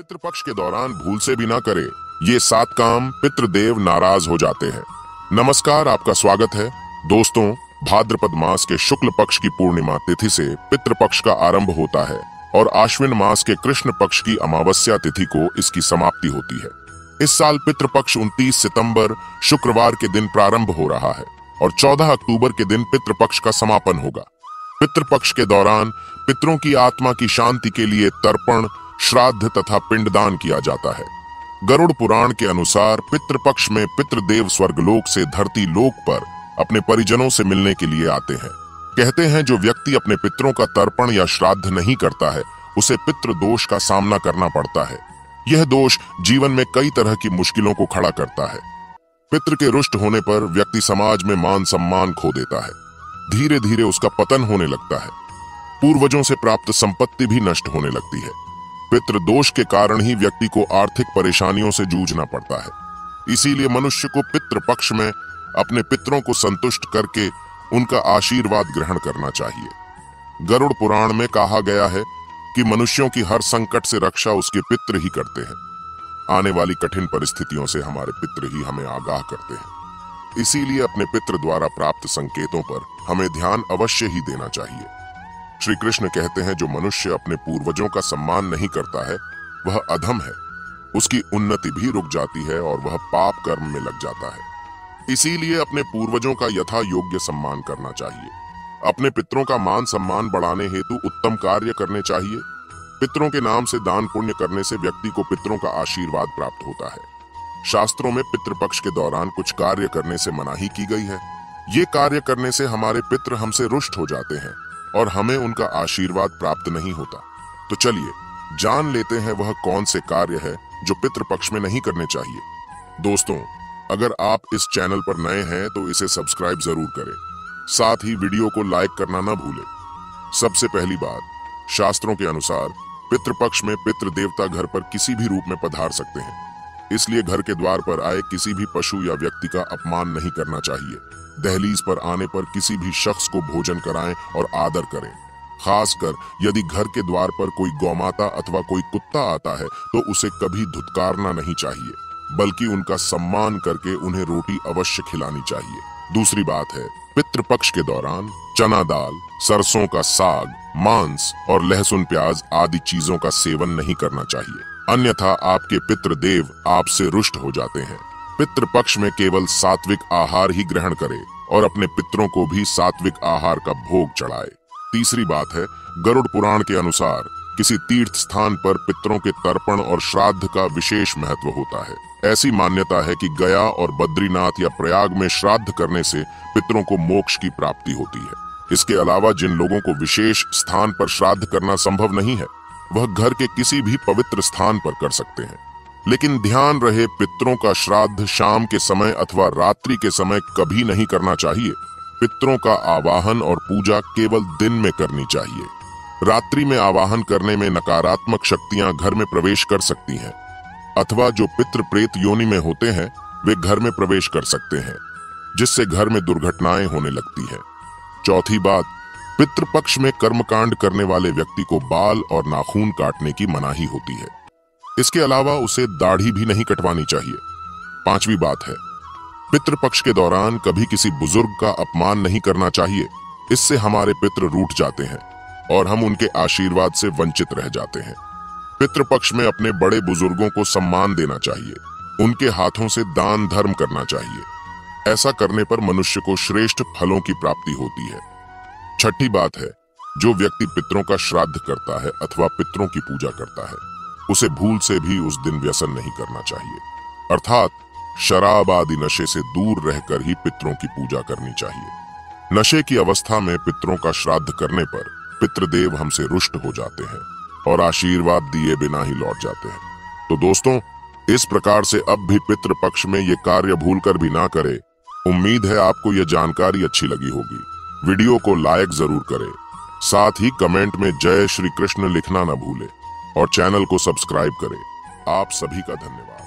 पितृपक्ष के दौरान भूल से भी ना करे ये 7 काम, पितृदेव नाराज हो जाते हैं। नमस्कार, आपका स्वागत है। दोस्तों, भाद्रपद मास के शुक्ल पक्ष की पूर्णिमा तिथि से पितृपक्ष का आरंभ होता है और आश्विन मास के कृष्ण पक्ष की अमावस्या तिथि को इसकी समाप्ति होती है। इस साल पितृपक्ष 29 सितंबर शुक्रवार के दिन प्रारंभ हो रहा है और 14 अक्टूबर के दिन पितृपक्ष का समापन होगा। पितृपक्ष के दौरान पितरों की आत्मा की शांति के लिए तर्पण, श्राद्ध तथा पिंडदान किया जाता है। गरुड़ पुराण के अनुसार पितृपक्ष में पितृदेव स्वर्गलोक से धरती लोक पर अपने परिजनों से मिलने के लिए आते हैं। कहते हैं जो व्यक्ति अपने पितरों का तर्पण या श्राद्ध नहीं करता है उसे पितृ दोष का सामना करना पड़ता है। यह दोष जीवन में कई तरह की मुश्किलों को खड़ा करता है। पितृ के रुष्ट होने पर व्यक्ति समाज में मान सम्मान खो देता है। धीरे धीरे उसका पतन होने लगता है। पूर्वजों से प्राप्त संपत्ति भी नष्ट होने लगती है। पितृ दोष के कारण ही व्यक्ति को आर्थिक परेशानियों से जूझना पड़ता है। इसीलिए मनुष्य को पितृ पक्ष में अपने पितरों को संतुष्ट करके उनका आशीर्वाद ग्रहण करना चाहिए। गरुड़ पुराण में कहा गया है कि मनुष्यों की हर संकट से रक्षा उसके पितृ ही करते हैं। आने वाली कठिन परिस्थितियों से हमारे पितृ ही हमें आगाह करते हैं। इसीलिए अपने पितृ द्वारा प्राप्त संकेतों पर हमें ध्यान अवश्य ही देना चाहिए। श्री कृष्ण कहते हैं जो मनुष्य अपने पूर्वजों का सम्मान नहीं करता है वह अधम है, उसकी उन्नति भी रुक जाती है और वह पाप कर्म में लग जाता है। इसीलिए अपने पूर्वजों का यथा योग्य सम्मान करना चाहिए। अपने पितरों का मान सम्मान बढ़ाने हेतु उत्तम कार्य करने चाहिए। पितरों के नाम से दान पुण्य करने से व्यक्ति को पितरों का आशीर्वाद प्राप्त होता है। शास्त्रों में पितृपक्ष के दौरान कुछ कार्य करने से मनाही की गई है। ये कार्य करने से हमारे पितृ हमसे रुष्ट हो जाते हैं और हमें उनका आशीर्वाद प्राप्त नहीं होता। तो चलिए जान लेते हैं वह कौन से कार्य है जो पितृपक्ष में नहीं करने चाहिए। दोस्तों, अगर आप इस चैनल पर नए हैं तो इसे सब्सक्राइब जरूर करें। साथ ही वीडियो को लाइक करना न भूलें। सबसे पहली बात, शास्त्रों के अनुसार पितृपक्ष में पितृ देवता घर पर किसी भी रूप में पधार सकते हैं। इसलिए घर के द्वार पर आए किसी भी पशु या व्यक्ति का अपमान नहीं करना चाहिए। दहलीज पर आने पर किसी भी शख्स को भोजन कराएं और आदर करें। खासकर यदि घर के द्वार पर कोई गौमाता अथवा कोई कुत्ता आता है तो उसे कभी धुतकारना नहीं चाहिए, बल्कि उनका सम्मान करके उन्हें रोटी अवश्य खिलानी चाहिए। दूसरी बात है, पितृपक्ष के दौरान चना दाल, सरसों का साग, मांस और लहसुन प्याज आदि चीजों का सेवन नहीं करना चाहिए, अन्यथा आपके पितृदेव आपसे रुष्ट हो जाते हैं। पितृपक्ष में केवल सात्विक आहार ही ग्रहण करें और अपने पितरों को भी सात्विक आहार का भोग चढ़ाए। तीसरी बात है, गरुड़ पुराण के अनुसार किसी तीर्थ स्थान पर पितरों के तर्पण और श्राद्ध का विशेष महत्व होता है। ऐसी मान्यता है कि गया और बद्रीनाथ या प्रयाग में श्राद्ध करने से पितरों को मोक्ष की प्राप्ति होती है। इसके अलावा जिन लोगों को विशेष स्थान पर श्राद्ध करना संभव नहीं है वह घर के किसी भी पवित्र स्थान पर कर सकते हैं। लेकिन ध्यान रहे, पितरों का श्राद्ध शाम के समय अथवा रात्रि के समय कभी नहीं करना चाहिए। पितरों का आवाहन और पूजा केवल दिन में करनी चाहिए। रात्रि में आवाहन करने में नकारात्मक शक्तियां घर में प्रवेश कर सकती हैं अथवा जो पितृ प्रेत योनि में होते हैं वे घर में प्रवेश कर सकते हैं, जिससे घर में दुर्घटनाएं होने लगती हैं। चौथी बात, पितृपक्ष में कर्मकांड करने वाले व्यक्ति को बाल और नाखून काटने की मनाही होती है। इसके अलावा उसे दाढ़ी भी नहीं कटवानी चाहिए। पांचवी बात है, पितृपक्ष के दौरान कभी किसी बुजुर्ग का अपमान नहीं करना चाहिए। इससे हमारे पितृ रूठ जाते हैं और हम उनके आशीर्वाद से वंचित रह जाते हैं। पितृपक्ष में अपने बड़े बुजुर्गों को सम्मान देना चाहिए। उनके हाथों से दान धर्म करना चाहिए। ऐसा करने पर मनुष्य को श्रेष्ठ फलों की प्राप्ति होती है। छठी बात है, जो व्यक्ति पितरों का श्राद्ध करता है अथवा पितरों की पूजा करता है उसे भूल से भी उस दिन व्यसन नहीं करना चाहिए, अर्थात शराब आदि नशे से दूर रहकर ही पितरों की पूजा करनी चाहिए। नशे की अवस्था में पितरों का श्राद्ध करने पर पितृदेव हमसे रुष्ट हो जाते हैं और आशीर्वाद दिए बिना ही लौट जाते हैं। तो दोस्तों, इस प्रकार से अब भी पितृपक्ष में ये कार्य भूलकर भी ना करें। उम्मीद है आपको यह जानकारी अच्छी लगी होगी। वीडियो को लाइक जरूर करें, साथ ही कमेंट में जय श्री कृष्ण लिखना न भूलें और चैनल को सब्सक्राइब करें। आप सभी का धन्यवाद।